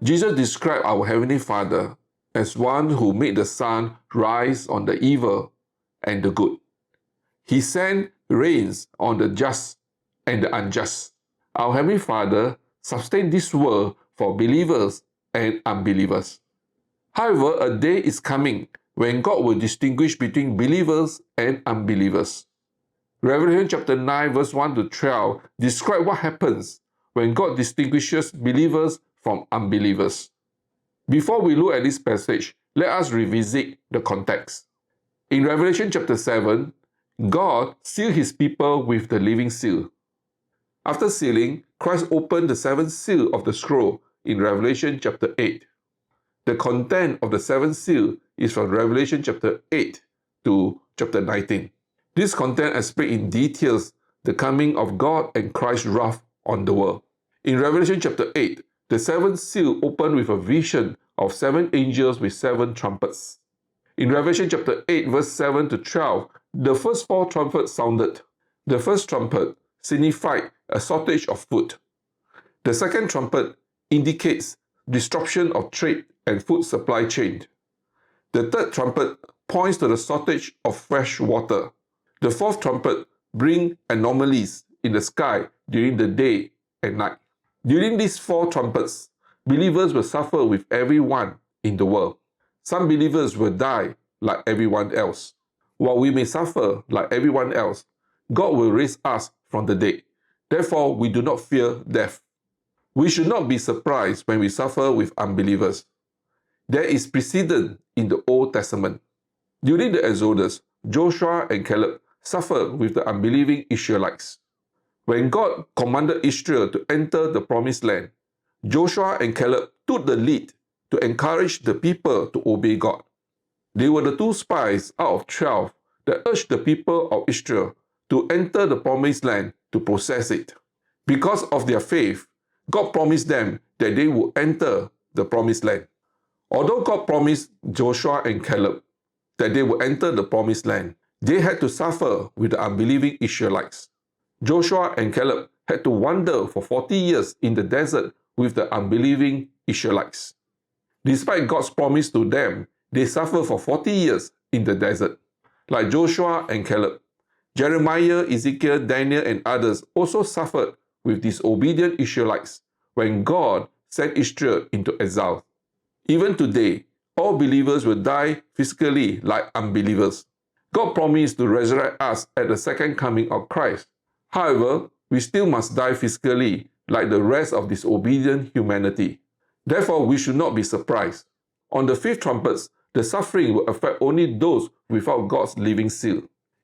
Jesus described our Heavenly Father as one who made the sun rise on the evil and the good. He sent rains on the just and the unjust. Our Heavenly Father sustained this world for believers and unbelievers. However, a day is coming when God will distinguish between believers and unbelievers. Revelation chapter 9 verse 1 to 12 describe what happens when God distinguishes believers from unbelievers. Before we look at this passage, let us revisit the context. In Revelation chapter 7, God sealed his people with the living seal. After sealing, Christ opened the seventh seal of the scroll in Revelation chapter 8. The content of the seventh seal is from Revelation chapter 8 to chapter 19. This content explains in details the coming of God and Christ's wrath on the world. In Revelation chapter 8, the seventh seal opened with a vision of 7 angels with 7 trumpets. In Revelation chapter 8 verse 7 to 12, the first 4 trumpets sounded. The first trumpet signified a shortage of food. The second trumpet indicates disruption of trade and food supply chain. The third trumpet points to the shortage of fresh water. The fourth trumpet brings anomalies in the sky during the day and night. During these 4 trumpets, believers will suffer with everyone in the world. Some believers will die like everyone else. While we may suffer like everyone else, God will raise us from the dead. Therefore, we do not fear death. We should not be surprised when we suffer with unbelievers. There is precedent in the Old Testament. During the Exodus, Joshua and Caleb suffered with the unbelieving Israelites. When God commanded Israel to enter the promised land, Joshua and Caleb took the lead to encourage the people to obey God. They were the 2 spies out of 12 that urged the people of Israel to enter the promised land to possess it. Because of their faith, God promised them that they would enter the promised land. Although God promised Joshua and Caleb that they would enter the promised land, they had to suffer with the unbelieving Israelites. Joshua and Caleb had to wander for 40 years in the desert with the unbelieving Israelites. Despite God's promise to them, they suffered for 40 years in the desert. Like Joshua and Caleb, Jeremiah, Ezekiel, Daniel, and others also suffered with disobedient Israelites when God sent Israel into exile. Even today, all believers will die physically like unbelievers. God promised to resurrect us at the second coming of Christ. However, we still must die physically like the rest of disobedient humanity. Therefore, we should not be surprised. On the 5th trumpet, the suffering will affect only those without God's living seal.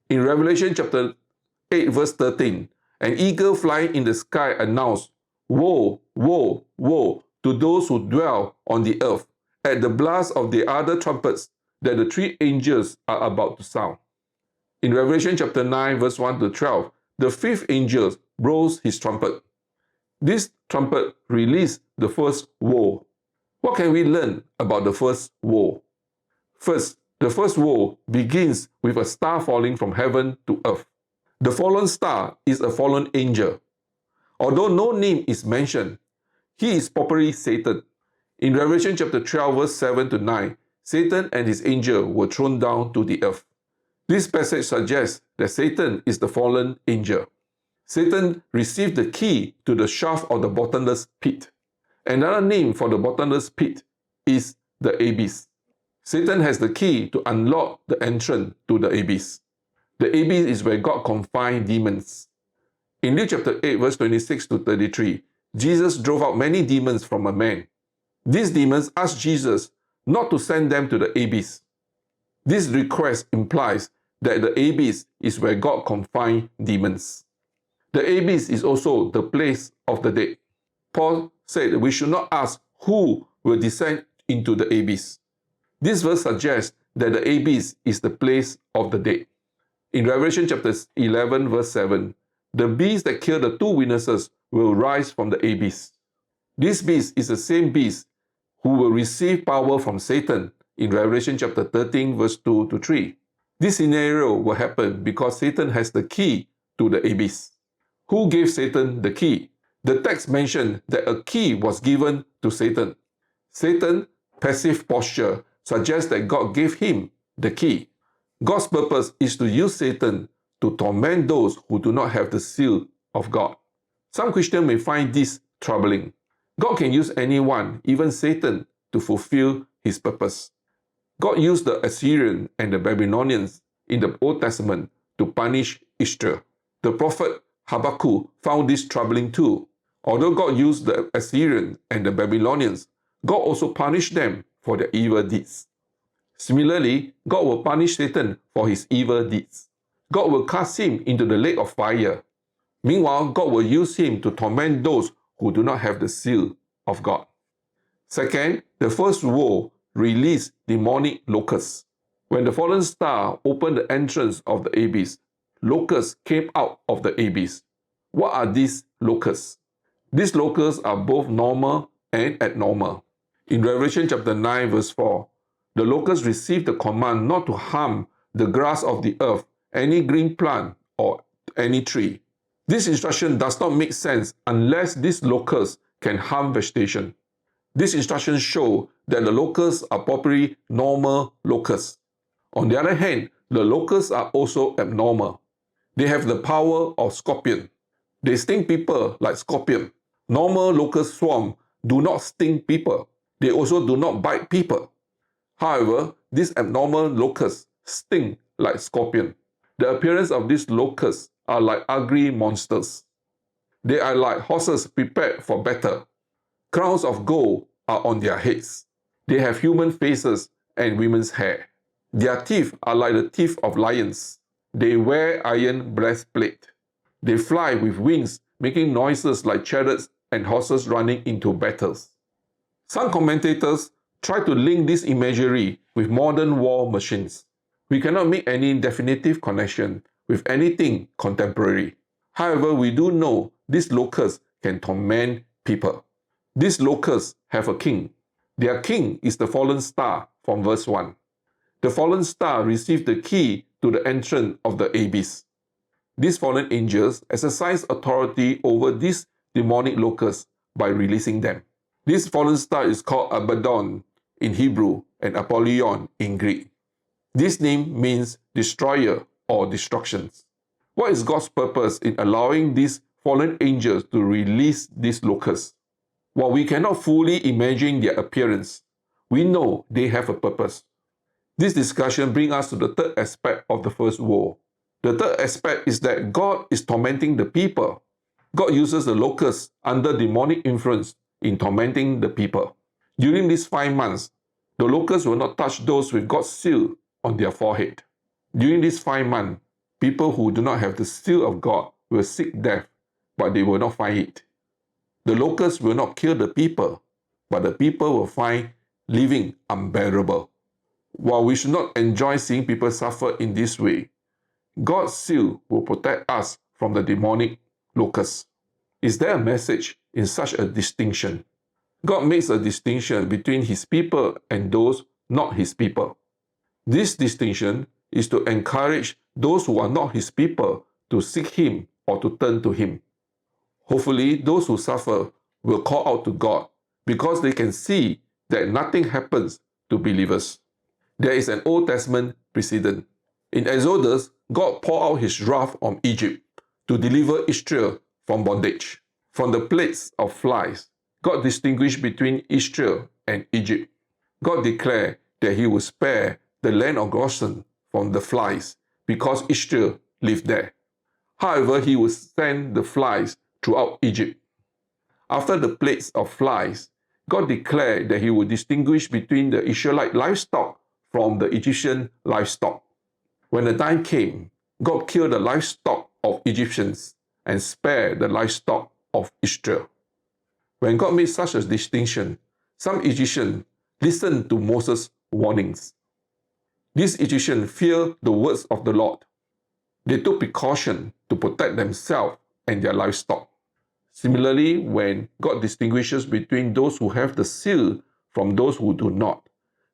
In Revelation chapter 8 verse 13, an eagle flying in the sky announced, "Woe, woe, woe to those who dwell on the earth at the blast of the other trumpets that the 3 angels are about to sound." In Revelation chapter 9 verse 1 to 12, the 5th angel blows his trumpet. This trumpet released the first woe. What can we learn about the first woe? First, the first woe begins with a star falling from heaven to earth. The fallen star is a fallen angel. Although no name is mentioned, he is properly Satan. In Revelation chapter 12 verse 7 to 9, Satan and his angel were thrown down to the earth. This passage suggests that Satan is the fallen angel. Satan received the key to the shaft of the bottomless pit. Another name for the bottomless pit is the abyss. Satan has the key to unlock the entrance to the abyss. The abyss is where God confined demons. In Luke chapter 8 verse 26 to 33, Jesus drove out many demons from a man. These demons asked Jesus not to send them to the abyss. This request implies that the abyss is where God confined demons. The abyss is also the place of the dead. Paul said we should not ask who will descend into the abyss. This verse suggests that the abyss is the place of the dead. In Revelation chapter 11 verse 7, the beast that killed the 2 witnesses will rise from the abyss. This beast is the same beast who will receive power from Satan in Revelation chapter 13 verse 2 to 3. This scenario will happen because Satan has the key to the abyss. Who gave Satan the key? The text mentioned that a key was given to Satan. Satan's passive posture suggests that God gave him the key. God's purpose is to use Satan to torment those who do not have the seal of God. Some Christians may find this troubling. God can use anyone, even Satan, to fulfill his purpose. God used the Assyrians and the Babylonians in the Old Testament to punish Israel. The prophet Habakkuk found this troubling too. Although God used the Assyrians and the Babylonians, God also punished them for their evil deeds. Similarly, God will punish Satan for his evil deeds. God will cast him into the lake of fire. Meanwhile, God will use him to torment those who do not have the seal of God. Second, the first woe released demonic locusts. When the fallen star opened the entrance of the abyss, locusts came out of the abyss. What are these locusts? These locusts are both normal and abnormal. In Revelation chapter 9 verse 4, the locusts received the command not to harm the grass of the earth, any green plant, or any tree. This instruction does not make sense unless these locusts can harm vegetation. These instructions show that the locusts are probably normal locusts. On the other hand, the locusts are also abnormal. They have the power of scorpion. They sting people like scorpion. Normal locust swarm do not sting people. They also do not bite people. However, these abnormal locusts sting like scorpion. The appearance of these locusts are like ugly monsters. They are like horses prepared for battle. Crowns of gold are on their heads. They have human faces and women's hair. Their teeth are like the teeth of lions. They wear iron breastplate. They fly with wings, making noises like chariots and horses running into battles. Some commentators try to link this imagery with modern war machines. We cannot make any definitive connection with anything contemporary. However, we do know these locusts can torment people. These locusts have a king. Their king is the fallen star from verse 1. The fallen star received the key to the entrance of the abyss. These fallen angels exercise authority over these demonic locusts by releasing them. This fallen star is called Abaddon in Hebrew and Apollyon in Greek. This name means destroyer or destructions. What is God's purpose in allowing these fallen angels to release these locusts? While we cannot fully imagine their appearance, we know they have a purpose. This discussion brings us to the third aspect of the first woe. The third aspect is that God is tormenting the people. God uses the locusts under demonic influence in tormenting the people. During these 5 months, the locusts will not touch those with God's seal on their forehead. During these 5 months, people who do not have the seal of God will seek death, but they will not find it. The locusts will not kill the people, but the people will find living unbearable. While we should not enjoy seeing people suffer in this way, God's seal will protect us from the demonic locusts. Is there a message in such a distinction? God makes a distinction between his people and those not his people. This distinction is to encourage those who are not his people to seek him or to turn to him. Hopefully, those who suffer will call out to God because they can see that nothing happens to believers. There is an Old Testament precedent. In Exodus, God poured out his wrath on Egypt to deliver Israel from bondage. From the plagues of flies, God distinguished between Israel and Egypt. God declared that he would spare the land of Goshen from the flies because Israel lived there. However, he would send the flies throughout Egypt. After the plagues of flies, God declared that he would distinguish between the Israelite livestock from the Egyptian livestock. When the time came, God killed the livestock of Egyptians and spared the livestock of Israel. When God made such a distinction, some Egyptians listened to Moses' warnings. These Egyptians feared the words of the Lord. They took precaution to protect themselves and their livestock. Similarly, when God distinguishes between those who have the seal from those who do not,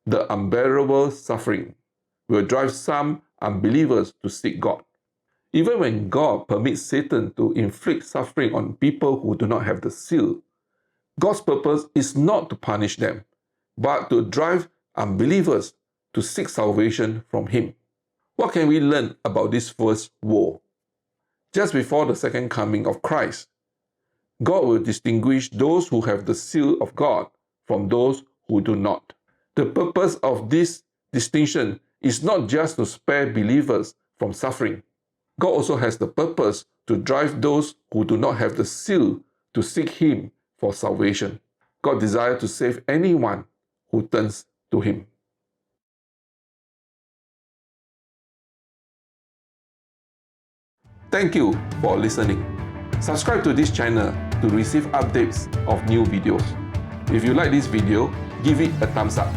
the unbearable suffering will drive some unbelievers to seek God. Even when God permits Satan to inflict suffering on people who do not have the seal, God's purpose is not to punish them, but to drive unbelievers to seek salvation from him. What can we learn about this first woe? Just before the second coming of Christ, God will distinguish those who have the seal of God from those who do not. The purpose of this distinction is not just to spare believers from suffering. God also has the purpose to drive those who do not have the seal to seek him for salvation. God desires to save anyone who turns to him. Thank you for listening. Subscribe to this channel to receive updates of new videos. If you like this video, give it a thumbs up.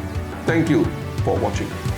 Thank you for watching.